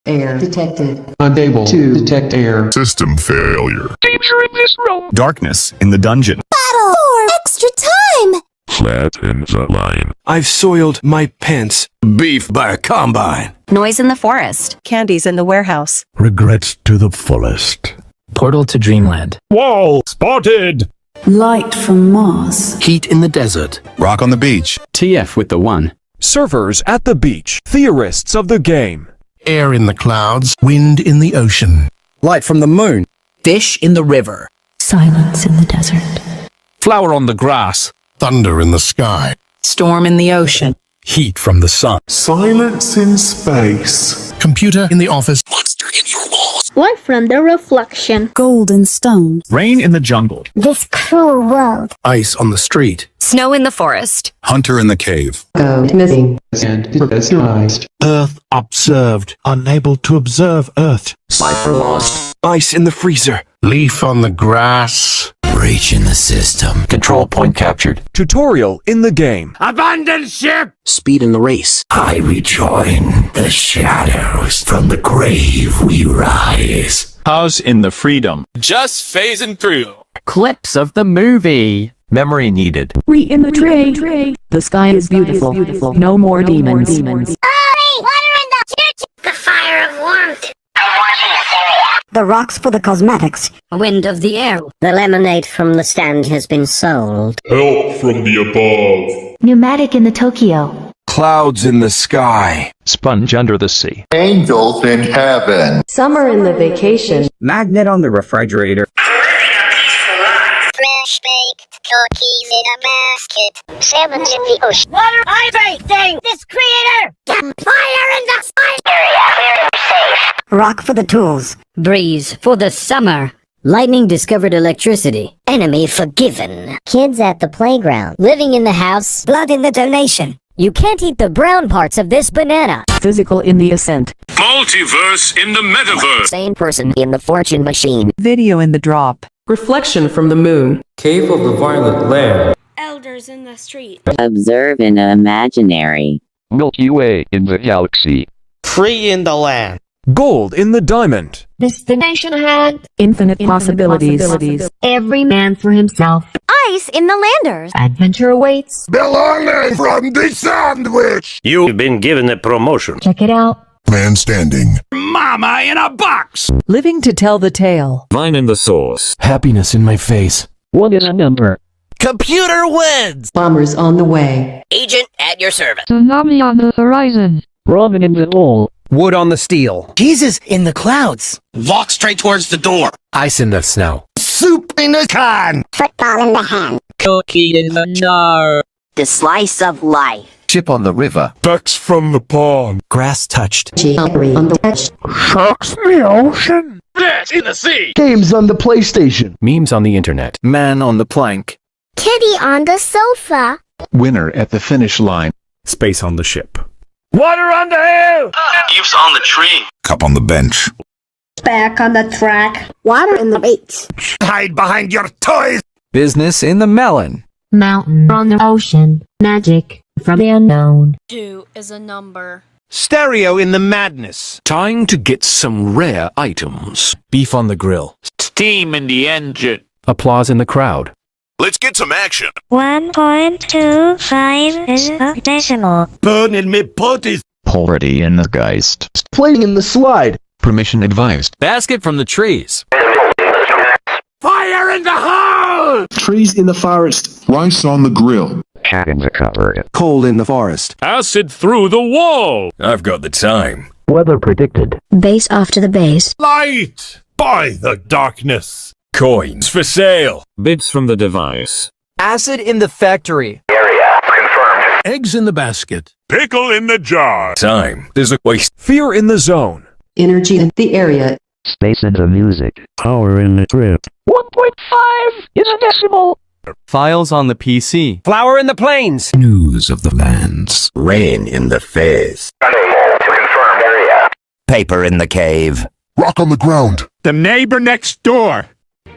Air detected. Unable to detect air. System failure. Danger in this room. Darkness in the dungeon. Battle for extra time. Flatten the line. I've soiled my pants. Beef by a combine. Noise in the forest. Candies in the warehouse. Regrets to the fullest. Portal to Dreamland. Wall spotted. Light from Mars. Heat in the desert. Rock on the beach. TF with the 1. Servers at the beach. Theorists of the game. Air in the clouds. Wind in the ocean. Light from the moon. Fish in the river. Silence in the desert. Flower on the grass. Thunder in the sky. Storm in the ocean. Heat from the sun. Silence in space. Computer in the office. Monster in your walls. Light from the reflection. Golden stone. Rain in the jungle. This cruel world. Ice on the street. Snow in the forest. Hunter in the cave. Code missing. And pressurized. Earth observed. Unable to observe Earth. Cipher lost. Ice in the freezer. Leaf on the grass. Breach in the system. Control point captured. Tutorial in the game. Abandon ship! Speed in the race. I rejoin the shadows. From the grave we rise. House in the freedom. Just phasing through. Clips of the movie. Memory needed. Re in the tray. The sky is beautiful. No more demons. Hurry! Water in the church! The fire of warmth. The rocks for the cosmetics. Wind of the air. The lemonade from the stand has been sold. Help from the above. Pneumatic in the Tokyo. Clouds in the sky. Sponge under the sea. Angels in heaven. Summer in the vacation. Magnet on the refrigerator. Fresh baked cookies in a basket. Salmons in the ocean. Water hydrating! This creator! Fire in the sky! Area safe. Rock for the tools. Breeze for the summer. Lightning discovered electricity. Enemy forgiven. Kids at the playground. Living in the house. Blood in the donation. You can't eat the brown parts of this banana. Physical in the ascent. Multiverse in the metaverse. Same person in the fortune machine. Video in the drop. Reflection from the moon. Cave of the Violet Land. Elders in the street. Observe in the imaginary. Milky Way in the galaxy. Free in the land. Gold in the diamond. Destination hand. Infinite possibilities. Every man for himself. Ice in the landers. Adventure awaits. Belonging from the sandwich. You've been given a promotion. Check it out. Man standing. Mama in a box. Living to tell the tale. Vine in the source. Happiness in my face. 1 is a number. Computer wins. Bombers on the way. Agent at your service. Tsunami on the horizon. Ramen in the wall. Wood on the steel. Jesus in the clouds. Walk straight towards the door. Ice in the snow. Soup in a can. Football in the hand. Cookie in the jar. The slice of life. Ship on the river. Ducks from the pond. Grass touched. Geometry on the edge. Sharks in the ocean. Fish in the sea. Games on the PlayStation. Memes on the internet. Man on the plank. Kitty on the sofa. Winner at the finish line. Space on the ship. Water on the hill. Leaves on the tree. Cup on the bench. Back on the track. Water in the beach. Hide behind your toys. Business in the melon. Mountain on the ocean. Magic from the unknown. 2 is a number. Stereo in the madness. Time to get some rare items. Beef on the grill. Steam in the engine. Applause in the crowd. Let's get some action. 1.25 is a decimal. Burning me potties. Polarity in the geist. Playing in the slide. Permission advised. Basket from the trees. Fire in the hole. Trees in the forest. Rice on the grill. Cat in the cupboard. Cold in the forest. Acid through the wall. I've got the time. Weather predicted. Base off to the base. Light. By the darkness. Coins For sale. Bids from the device. Acid in the factory. Area confirmed. Eggs in the basket. Pickle in the jar. Time. There's a waste. Fear in the zone. Energy in the area. Space in the music. Power in the trip. 1.5 is a decimal. Files on the PC. Flower in the plains. News of the lands. Rain in the face. Unable to confirm area. Paper in the cave. Rock on the ground. The neighbor next door.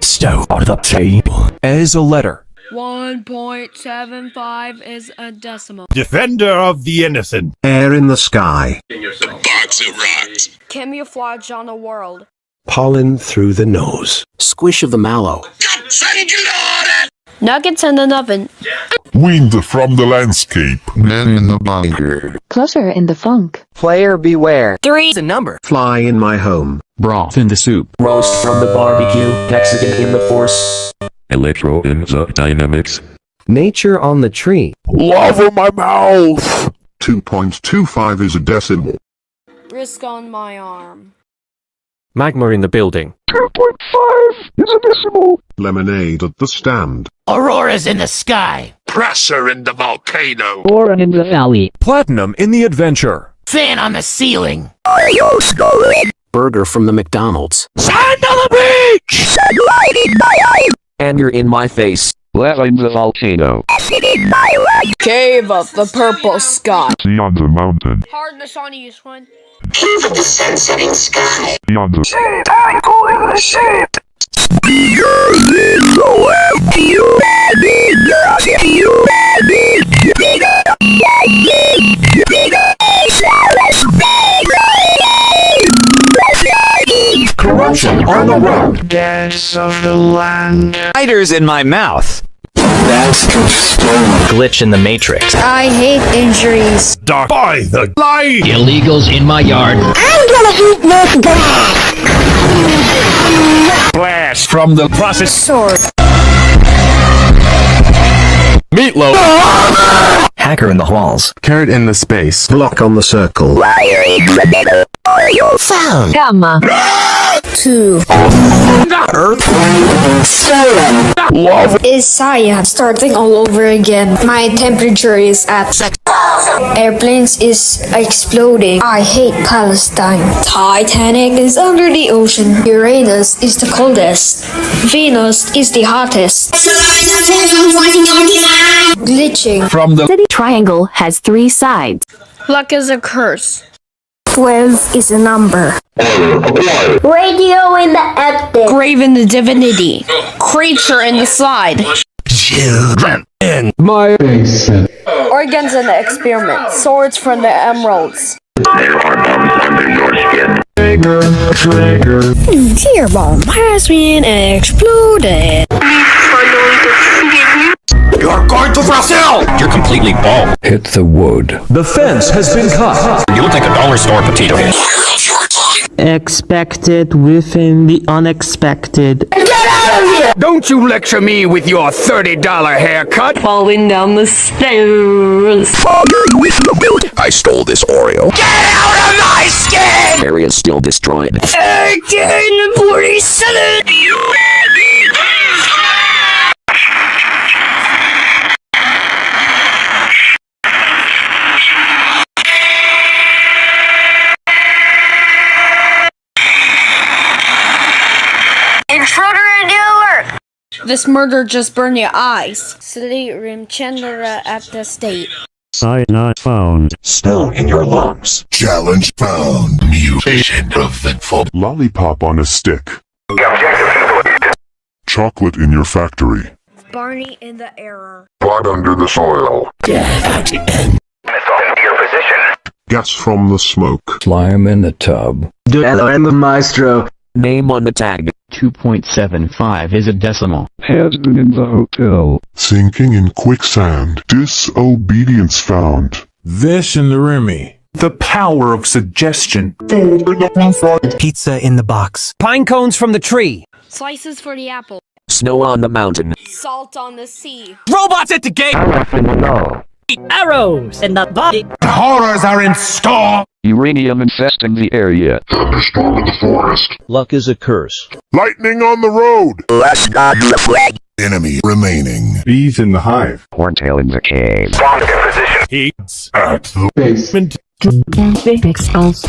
Stove on the table. As a letter. 1.75 is a decimal. Defender of the innocent. Air in the sky. In yourself. Camouflage on the world. Pollen through the nose. Squish of the mallow. Nuggets in an oven. Wind from the landscape. Men in the bunker. Clutter in the funk. Player beware. 3 is a number. Fly in my home. Broth in the soup. Roast from the barbecue. Hexagon in the force. Electro in the dynamics. Nature on the tree. Lava my mouth. 2.25 is a decimal. Risk on my arm. Magma in the building. 2.5 is a decimal. Lemonade at the stand. Auroras in the sky. Pressure in the volcano. Boron in the valley. Platinum in the adventure. Fan on the ceiling. Burger from the McDonald's. Sand on the beach. And you're in my face. Lava in the volcano. Cave of the purple sky. Sea on the mountain. Hardness on each one. Cave of the sun-setting sky. Beyond the Shit, I'm calling the shit. Corruption on the road. Gas of the land. Spiders in my mouth. Glitch in the matrix. I hate injuries. Dark by the light. Illegals in my yard. I'm gonna eat this grass. Blast from the process. Sword. Meatloaf. Hacker in the walls. Carrot in the space. Block on the circle. Found. Gamma. 2. Earth. Is science starting all over again? My temperature is at 6. Airplanes is exploding. I hate Palestine. Titanic is under the ocean. Uranus is the coldest. Venus is the hottest. Glitching. From the The triangle has 3 sides. Luck is a curse. 12 is a number. Radio in the attic. Grave in the divinity. Creature in the slide. Children in My basement. Organs in the experiment. Swords from the emeralds. There are bombs under your skin. Nuclear bomb has been exploded. You're going to Brazil! You're completely bald. Hit the wood. The fence has been cut. You look like a dollar store potato head. Expected within the unexpected. Don't you lecture me with your $30 haircut. Falling down the stairs. I stole this Oreo. Get out of my skin! Area still destroyed. 1847. Intruder in the alert! This murder just burned your eyes. City room Chandra at the state. Site not found. Still in your lungs. Challenge found. Mutation eventful. Lollipop on a stick. Chocolate in your factory. Barney in the error. Blood under the soil. Death at the end. Missile into your position. Gas from the smoke. Slime in the tub. Duello and the maestro. Name on the tag. 2.75 is a decimal. Has been in the hotel. Sinking in quicksand. Disobedience found. This in the Remy. The power of suggestion. Pizza in the box. Pine cones from the tree. Slices for the apple. Snow on the mountain. Salt on the sea. Robots at the gate. Arrows in the body. Horrors are in store. Uranium infesting the area. Thunderstorm in the forest. Luck is a curse. Lightning on the road. Let's dodge the flag. Enemy remaining. Bees in the hive. Horntail in the cave. Bombs in position. Heats at the basement. Big skulls.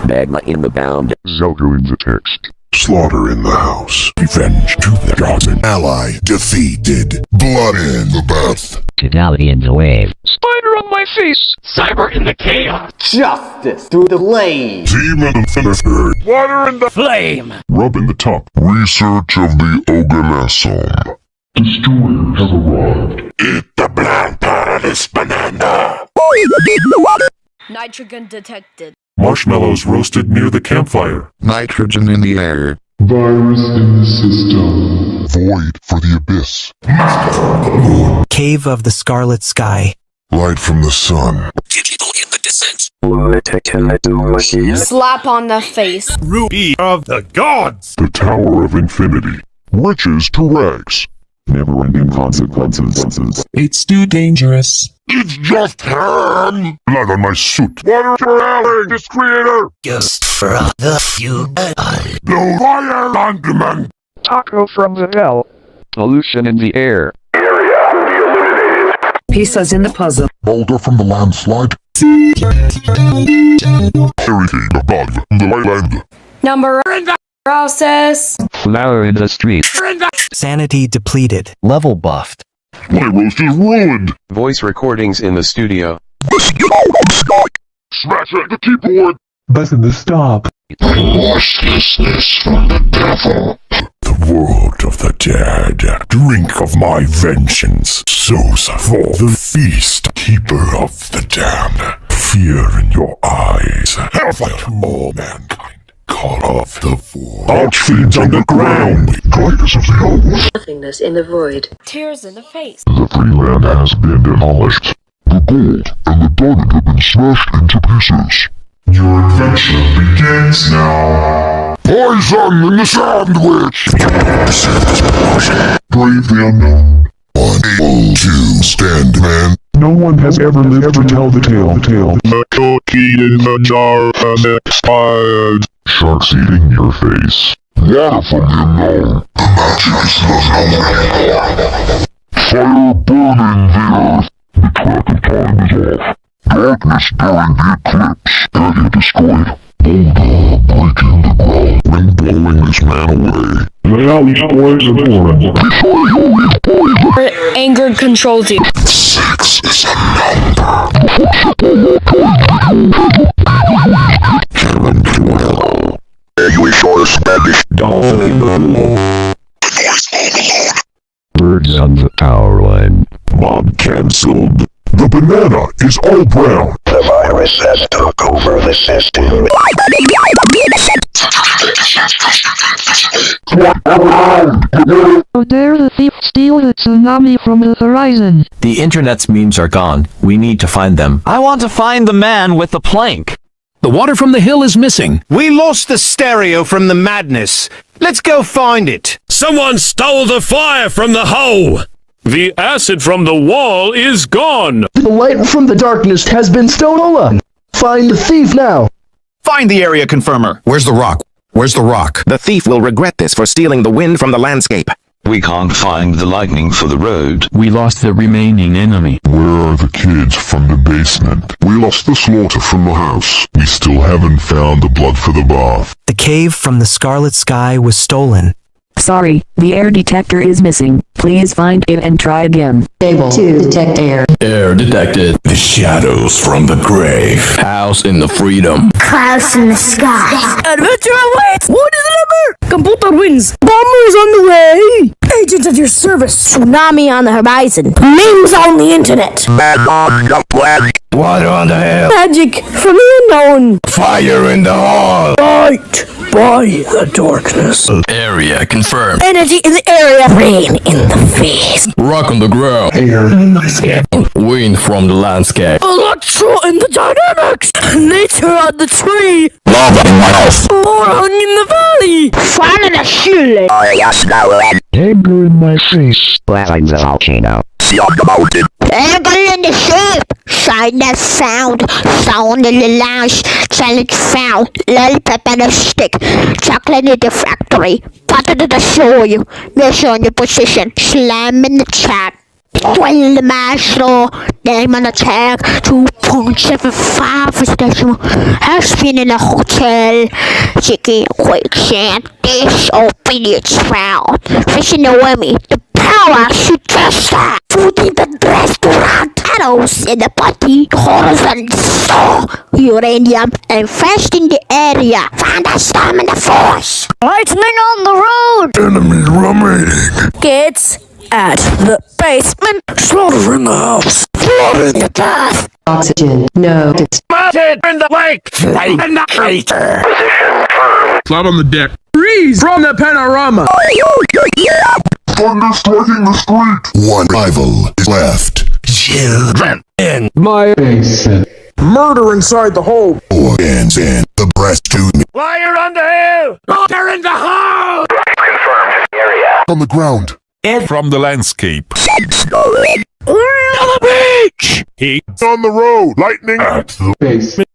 Magma in the bound. Zelgo in the text. Slaughter in the house. Revenge to the gods. Ally defeated. Blood in the bath. Totality in the wave. Spider on my face. Cyber in the chaos. Justice through the blade. Demon and Finisher. Water in the Flame. Rub in the top. Research of the organism. Destroyers have arrived. Eat the bland part of this banana. Nitrogen detected. Marshmallows roasted near the campfire. Nitrogen in the air. Virus in the system. Void for the abyss. Cave of the Scarlet Sky. Light from the sun. Digital in the descent. Slap on the face. Ruby of the gods! The Tower of Infinity. Riches to rags. Never-ending consequences. It's too dangerous. It's just ham! Blood on my suit. Water for Alec, this creator! Just for the few. Blow fire on demand! Taco from the hell. Pollution in the air. Pieces in the puzzle. Boulder from the landslide. Everything above the land. Number in the process. Flower in the street. Sanity depleted. Level buffed. My roast is ruined! Voice recordings in the studio. Smash at the keyboard! Button the stop. Restlessness from the devil. The world of the dead. Drink of my vengeance. Souls for the feast. Keeper of the damned. Fear in your eyes. Hellfire to all mankind. Call off the void. Archfiends underground. Guidance of the elves. Nothingness in the void. Tears in the face. The free land has been demolished. The gold and the diamond have been smashed into pieces. Your adventure begins now. Poison in the sandwich! Brave the unknown. Unable to stand, man. No one has ever lived to tell the tale. The cookie in the jar has expired. Sharks eating your face. Water from the unknown. The magic is not anymore. Fire burning the earth. The track of time is off. Darkness during the eclipse. Area destroyed. Boulder breaking the ground. Wind blowing this man away. Lay out these boys and Anger controls you. 6 is a number. Karen Joel. You sure Spanish dolphin in the Birds on the power line. Mob cancelled. The banana is all brown. The virus has took over the system. How dare the thief steal the tsunami from the horizon? The internet's memes are gone. We need to find them. I want to find the man with the plank. The water from the hill is missing. We lost the stereo from the madness. Let's go find it. Someone stole the fire from the hole. The acid from the wall is gone. The light from the darkness has been stolen. Find the thief now. Find the area confirmer. Where's the rock? Where's the rock? The thief will regret this for stealing the wind from the landscape. We can't find the lightning for the road. We lost the remaining enemy. Where are the kids from the basement? We lost the slaughter from the house. We still haven't found the blood for the bath. The cave from the Scarlet Sky was stolen. Sorry, the air detector is missing. Please find it and try again. Able to detect air. Air detected. The shadows from the grave. House in the freedom. Clouds in the sky. Adventure awaits! What is the number? Computer wins. Bombers on the way. Agents at your service. Tsunami on the horizon. Memes on the internet. Water on the hill. Magic from the unknown. Fire in the hall. Light by the darkness. Area confirmed. Energy in the area. Rain in the face. Rock on the ground. Air in the sky. Wind from the landscape. Electro in the dynamics. Nature on the tree. Lava in my house. Boron in the valley. Fun in the shule. Anger in my face. Lava in the volcano. See on the mountain. Anger in the ship. Shine that sound. Sound in the lounge. Challenge found. Lollipop and a stick. Chocolate in the factory. Potter to the soil. Measure on your position. Slam in the chat. Dwell the maestro. Name on the tag. 2.75 is decimal. Has been in a hotel. Chicken quicksand. Disobedience found. Fishing the whammy. The power should just start. Food in the restaurant. Arrows in the party. Horrors and store. Uranium and fast in the area. Find a storm in the force. Lightning on the road. Enemy remaining. Kids, at the basement. Slaughter in the house. Flood in the bath. Oxygen. No. Spotted in the lake. Flame in the crater. Flat on the deck. Breeze from the panorama. Thunder striking the street. One rival is left. Children in My basement. murder inside the hole. Or ends in the breast to me. Fire on the hill. They're in the house. Confirmed area. On the ground. And From the landscape. we're on the beach. Heat on the road. Lightning at the Basement.